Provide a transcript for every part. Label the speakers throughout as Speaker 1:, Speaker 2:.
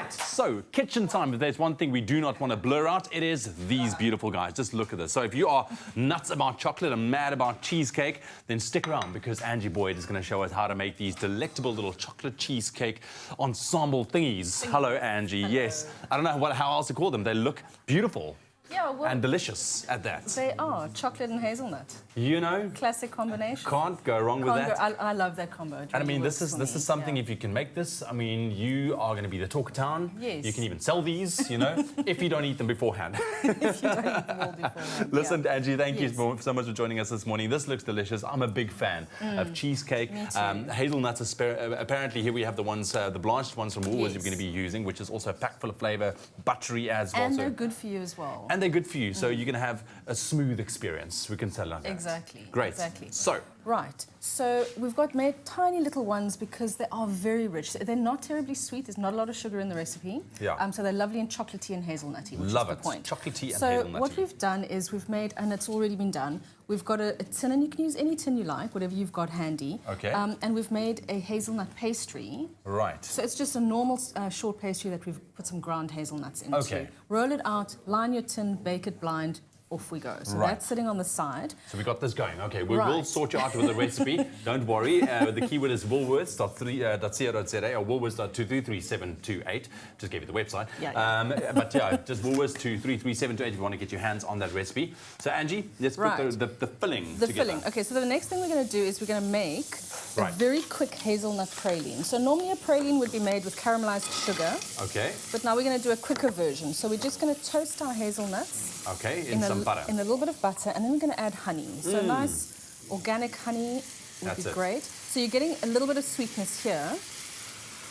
Speaker 1: Right, so kitchen time. If there's one thing we do not want to blur out, it is these beautiful guys. Just look at this. So if you are nuts about chocolate and mad about cheesecake, then stick around because Angie Boyd is going to show us how to make these delectable little chocolate cheesecake ensemble thingies. Hello, Angie.
Speaker 2: Hello.
Speaker 1: Yes. I don't know how else to call them. They look beautiful.
Speaker 2: Yeah, well,
Speaker 1: and delicious at that.
Speaker 2: They are chocolate and hazelnut.
Speaker 1: You know,
Speaker 2: classic combination.
Speaker 1: Can't go wrong with that.
Speaker 2: I love that combo.
Speaker 1: And I mean, this is something. If you can make this, I mean, you are going to be the talk of town.
Speaker 2: Yes.
Speaker 1: You can even sell these, you know, if you don't eat them beforehand.
Speaker 2: If you don't eat them all beforehand.
Speaker 1: Listen, Angie, thank you so much for joining us this morning. This looks delicious. I'm a big fan of cheesecake.
Speaker 2: Me too.
Speaker 1: Hazelnuts. Apparently, here we have the ones, the blanched ones from Woolworths you're going to be using, which is also packed full of flavour, buttery as well.
Speaker 2: And they're good for you as well.
Speaker 1: And they're good for you. So you're going to have a smooth experience. We can tell like that.
Speaker 2: Exactly.
Speaker 1: Great.
Speaker 2: Exactly.
Speaker 1: So.
Speaker 2: Right. So we've got made tiny little ones because they are very rich. They're not terribly sweet. There's not a lot of sugar in the recipe.
Speaker 1: Yeah.
Speaker 2: So they're lovely and chocolatey and hazelnutty, which
Speaker 1: Love
Speaker 2: is the point.
Speaker 1: Chocolatey and hazelnutty.
Speaker 2: So what we've done is we've made, and it's already been done, we've got a tin, and you can use any tin you like, whatever you've got handy.
Speaker 1: Okay.
Speaker 2: And we've made a hazelnut pastry.
Speaker 1: Right.
Speaker 2: So it's just a normal short pastry that we've put some ground hazelnuts into.
Speaker 1: Okay.
Speaker 2: Roll it out, line your tin, bake it blind, off we go. So that's sitting on the side.
Speaker 1: So we got this going. Okay, we will sort you out with the recipe. Don't worry. The keyword is woolworths.co.za or woolworths.233728. Just gave you the website. But yeah, just woolworths.233728 if you want to get your hands on that recipe. So Angie, let's put the filling together.
Speaker 2: Filling. Okay, so the next thing we're going to do is we're going to make a very quick hazelnut praline. So normally a praline would be made with caramelized sugar.
Speaker 1: Okay.
Speaker 2: But now we're going to do a quicker version. So we're just going to toast our hazelnuts.
Speaker 1: Okay, in some butter.
Speaker 2: In a little bit of butter, and then we're going to add honey. So nice organic honey would be great. So you're getting a little bit of sweetness here.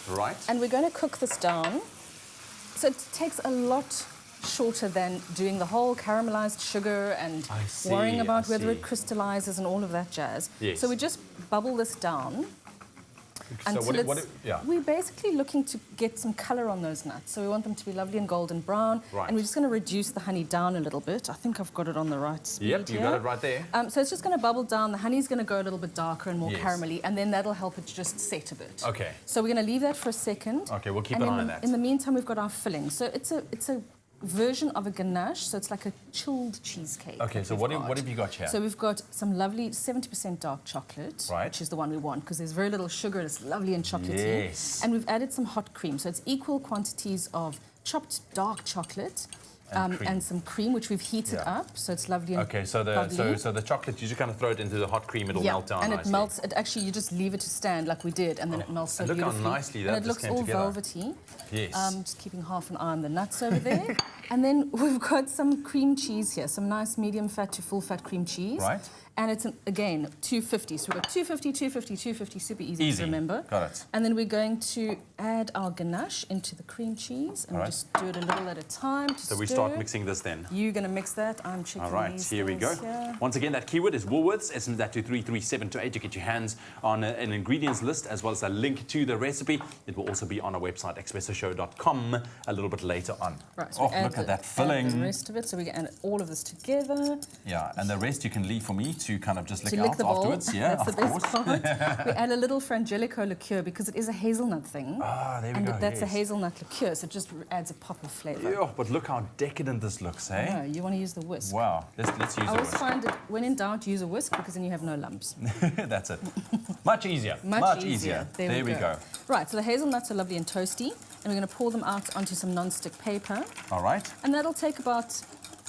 Speaker 1: Right.
Speaker 2: And we're going to cook this down. So it takes a lot shorter than doing the whole caramelized sugar and worrying about whether it crystallizes and all of that jazz.
Speaker 1: Yes.
Speaker 2: So we just bubble this down.
Speaker 1: So
Speaker 2: we're basically looking to get some colour on those nuts. So we want them to be lovely and golden brown.
Speaker 1: Right.
Speaker 2: And we're just going to reduce the honey down a little bit. I think I've got it on the right speed.
Speaker 1: Yep, you got it right there.
Speaker 2: So it's just going to bubble down. The honey's going to go a little bit darker and more caramelly, and then that'll help it just set a bit.
Speaker 1: Okay.
Speaker 2: So we're going to leave that for a second.
Speaker 1: Okay, we'll keep an eye on that.
Speaker 2: In the meantime, we've got our filling. So it's a version of a ganache, so it's like a chilled cheesecake.
Speaker 1: Okay, so what have you got here?
Speaker 2: So we've got some lovely 70% dark chocolate, which is the one we want because there's very little sugar, it's lovely and chocolatey.
Speaker 1: Yes.
Speaker 2: And we've added some hot cream, so it's equal quantities of chopped dark chocolate and some cream, which we've heated up, so it's lovely and
Speaker 1: so the chocolate, you just kind of throw it into the hot cream, it'll melt down nicely.
Speaker 2: And it melts. It actually, you just leave it to stand like we did, and then it melts so beautifully.
Speaker 1: Look how nicely that just came together.
Speaker 2: And it looks all velvety.
Speaker 1: Yes.
Speaker 2: Just keeping half an eye on the nuts over there. And then we've got some cream cheese here, some nice medium fat to full fat cream cheese.
Speaker 1: Right.
Speaker 2: And it's, again, 250. So we've got 250, 250, 250, super easy to remember.
Speaker 1: Got it.
Speaker 2: And then we're going to add our ganache into the cream cheese, and we'll just do it a little at a time. So
Speaker 1: we start mixing this then.
Speaker 2: You're going to mix that. I'm checking these.
Speaker 1: All right, here we go.
Speaker 2: Here.
Speaker 1: Once again, that keyword is Woolworths. SMS that to 33728 to get your hands on an ingredients list as well as a link to the recipe. It will also be on our website, expressoshow.com, a little bit later on.
Speaker 2: Right, so
Speaker 1: look at that filling.
Speaker 2: The rest of it, so we add all of this together.
Speaker 1: Yeah, and the rest you can leave for me to kind of just lick
Speaker 2: out
Speaker 1: afterwards. Yeah,
Speaker 2: that's the best part. We add a little frangelico liqueur because it is a hazelnut thing.
Speaker 1: Ah, there we go.
Speaker 2: And that's a hazelnut liqueur, so it just adds a pop of flavour.
Speaker 1: Yeah, but look how decadent this looks, eh?
Speaker 2: No, you want to use the whisk.
Speaker 1: Wow, let's use the whisk.
Speaker 2: I always find it, when in doubt, use a whisk because then you have no lumps.
Speaker 1: That's it. Much easier. Much easier. There we go.
Speaker 2: Right, so the hazelnuts are lovely and toasty, and we're going to pour them out onto some non-stick paper.
Speaker 1: All right.
Speaker 2: And that'll take about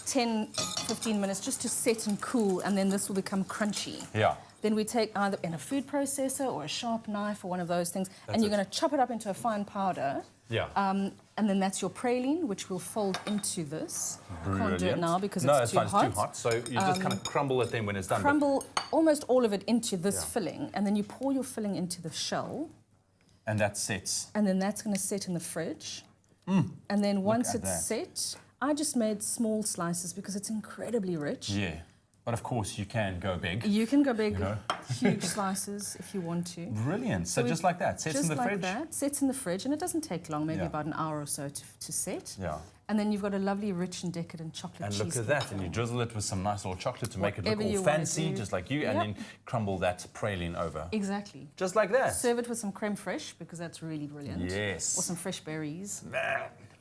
Speaker 2: 10, 15 minutes just to set and cool, and then this will become crunchy.
Speaker 1: Yeah.
Speaker 2: Then we take either in a food processor or a sharp knife or one of those things, and you're going to chop it up into a fine powder.
Speaker 1: Yeah.
Speaker 2: And then that's your praline, which we'll fold into this.
Speaker 1: Brilliant.
Speaker 2: I can't do it now because
Speaker 1: it's
Speaker 2: too hot.
Speaker 1: It's too hot. So you just kind of crumble it then when it's done.
Speaker 2: Crumble almost all of it into this filling, and then you pour your filling into the shell.
Speaker 1: And that sets.
Speaker 2: And then that's going to set in the fridge. And then once it's set, I just made small slices because it's incredibly rich.
Speaker 1: Yeah. But of course, you can go big.
Speaker 2: You can go big, huge slices if you want to.
Speaker 1: Brilliant. So just like that, sets in the fridge?
Speaker 2: Just like that, sets in the fridge, and it doesn't take long, maybe about an hour or so to set.
Speaker 1: Yeah.
Speaker 2: And then you've got a lovely, rich and decadent chocolate cheesecake.
Speaker 1: And look at that, and you drizzle it with some nice little chocolate to make it look all fancy, just like you, and then crumble that praline over.
Speaker 2: Exactly.
Speaker 1: Just like that.
Speaker 2: Serve it with some creme fraiche, because that's really brilliant.
Speaker 1: Yes.
Speaker 2: Or some fresh berries.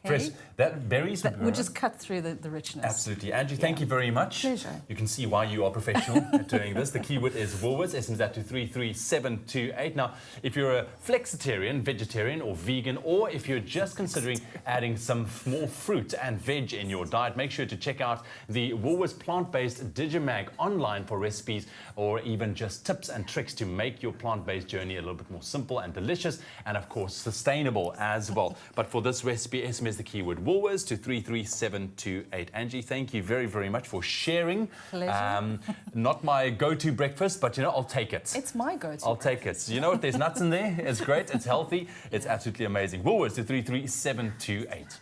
Speaker 1: Fresh. That berries
Speaker 2: would just cut through the richness.
Speaker 1: Absolutely. Angie, thank you very much.
Speaker 2: Pleasure.
Speaker 1: You can see why you are professional at doing this. The keyword is Woolworths, SMS that to 33728. Now, if you're a flexitarian, vegetarian or vegan, or if you're just considering adding some more fruit and veg in your diet, make sure to check out the Woolworths plant-based Digimag online for recipes or even just tips and tricks to make your plant-based journey a little bit more simple and delicious, and of course sustainable as well. But for this recipe, SMS the keyword Woolworths to 33728. Angie, thank you very, very much for sharing.
Speaker 2: Pleasure.
Speaker 1: Not my go-to breakfast, but I'll take it.
Speaker 2: It's my go-to.
Speaker 1: I'll take it. You know what? There's nuts in there. It's great. It's healthy. It's absolutely amazing. Woolworths to 33728.